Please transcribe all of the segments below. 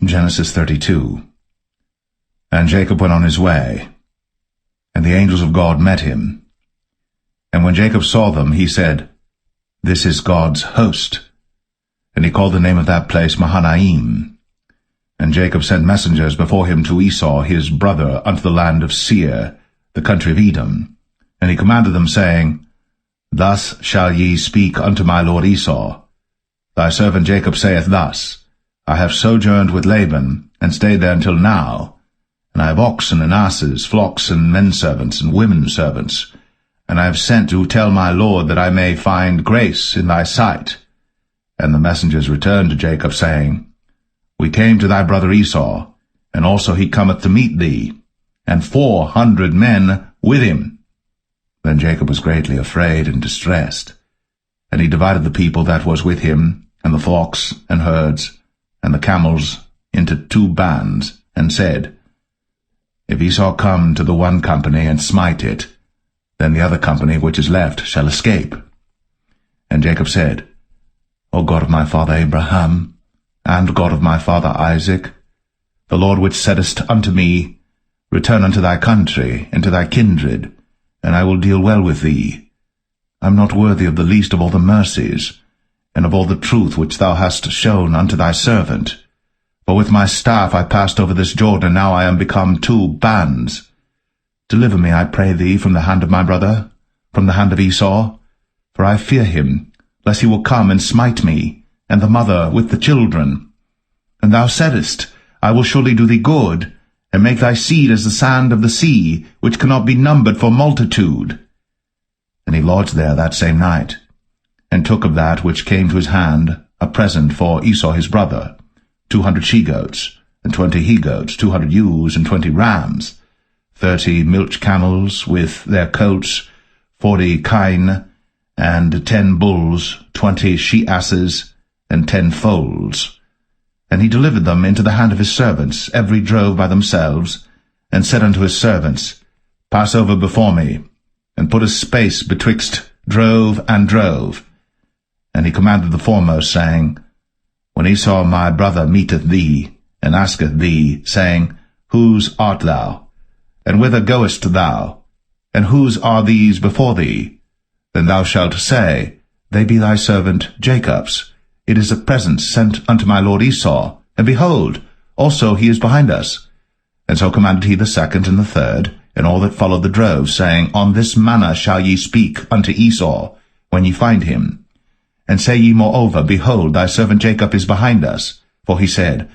Genesis 32. And Jacob went on his way, and the angels of God met him. And when Jacob saw them, he said, This is God's host. And he called the name of that place Mahanaim. And Jacob sent messengers before him to Esau his brother unto the land of Seir, the country of Edom. And he commanded them, saying, Thus shall ye speak unto my lord Esau. Thy servant Jacob saith thus, I have sojourned with Laban, and stayed there until now. And I have oxen and asses, flocks and menservants and women servants. And I have sent to tell my lord that I may find grace in thy sight. And the messengers returned to Jacob, saying, We came to thy brother Esau, and also he cometh to meet thee, and 400 men with him. Then Jacob was greatly afraid and distressed. And he divided the people that was with him, and the flocks and herds, and the camels, into 2 bands, and said, If Esau come to the one company and smite it, then the other company which is left shall escape. And Jacob said, O God of my father Abraham, and God of my father Isaac, the Lord which saidest unto me, Return unto thy country, and to thy kindred, and I will deal well with thee. I am not worthy of the least of all the mercies, and of all the truth which thou hast shown unto thy servant. For with my staff I passed over this Jordan, and now I am become 2 bands. Deliver me, I pray thee, from the hand of my brother, from the hand of Esau, for I fear him, lest he will come and smite me, and the mother with the children. And thou saidest, I will surely do thee good, and make thy seed as the sand of the sea, which cannot be numbered for multitude. And he lodged there that same night, and took of that which came to his hand a present for Esau his brother, 200 she-goats, and 20 he-goats, 200 ewes, and 20 rams, 30 milch camels with their coats, 40 kine, and 10 bulls, 20 she-asses, and 10 foals. And he delivered them into the hand of his servants, every drove by themselves, and said unto his servants, Pass over before me, and put a space betwixt drove and drove. And he commanded the foremost, saying, When Esau my brother meeteth thee, and asketh thee, saying, Whose art thou? And whither goest thou? And whose are these before thee? Then thou shalt say, They be thy servant Jacob's. It is a present sent unto my lord Esau, and behold, also he is behind us. And so commanded he the second and the third, and all that followed the drove, saying, On this manner shall ye speak unto Esau, when ye find him. And say ye moreover, Behold, thy servant Jacob is behind us. For he said,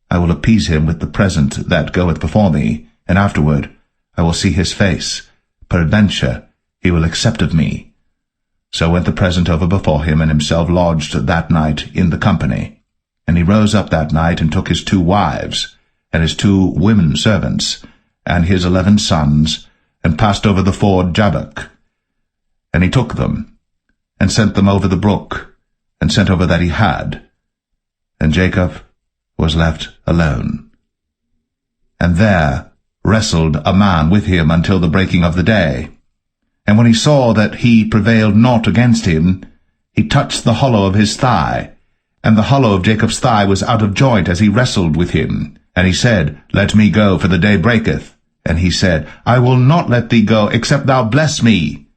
I will appease him with the present that goeth before me, and afterward I will see his face. Peradventure he will accept of me. So went the present over before him, and himself lodged that night in the company. And he rose up that night, and took his 2 wives, and his 2 women servants, and his 11 sons, and passed over the ford Jabbok. And he took them, and sent them over the brook, and sent over that he had. And Jacob was left alone. And there wrestled a man with him until the breaking of the day. And when he saw that he prevailed not against him, he touched the hollow of his thigh, and the hollow of Jacob's thigh was out of joint as he wrestled with him. And he said, Let me go, for the day breaketh. And he said, I will not let thee go, except thou bless me.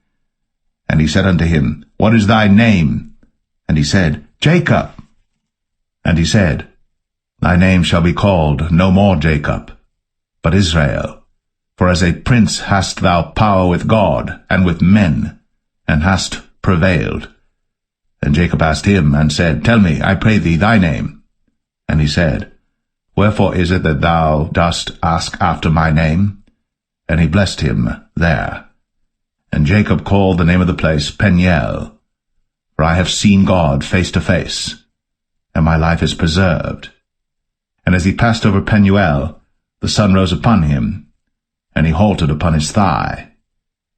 And he said unto him, What is thy name? And he said, Jacob. And he said, Thy name shall be called no more Jacob, but Israel. For as a prince hast thou power with God and with men, and hast prevailed. And Jacob asked him, and said, Tell me, I pray thee, thy name. And he said, Wherefore is it that thou dost ask after my name? And he blessed him there. And Jacob called the name of the place Peniel, for I have seen God face to face, and my life is preserved. And as he passed over Penuel, the sun rose upon him, and he halted upon his thigh.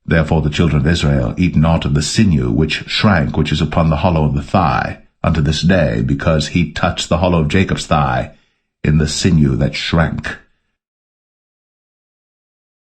Therefore the children of Israel eat not of the sinew which shrank, which is upon the hollow of the thigh, unto this day, because he touched the hollow of Jacob's thigh in the sinew that shrank.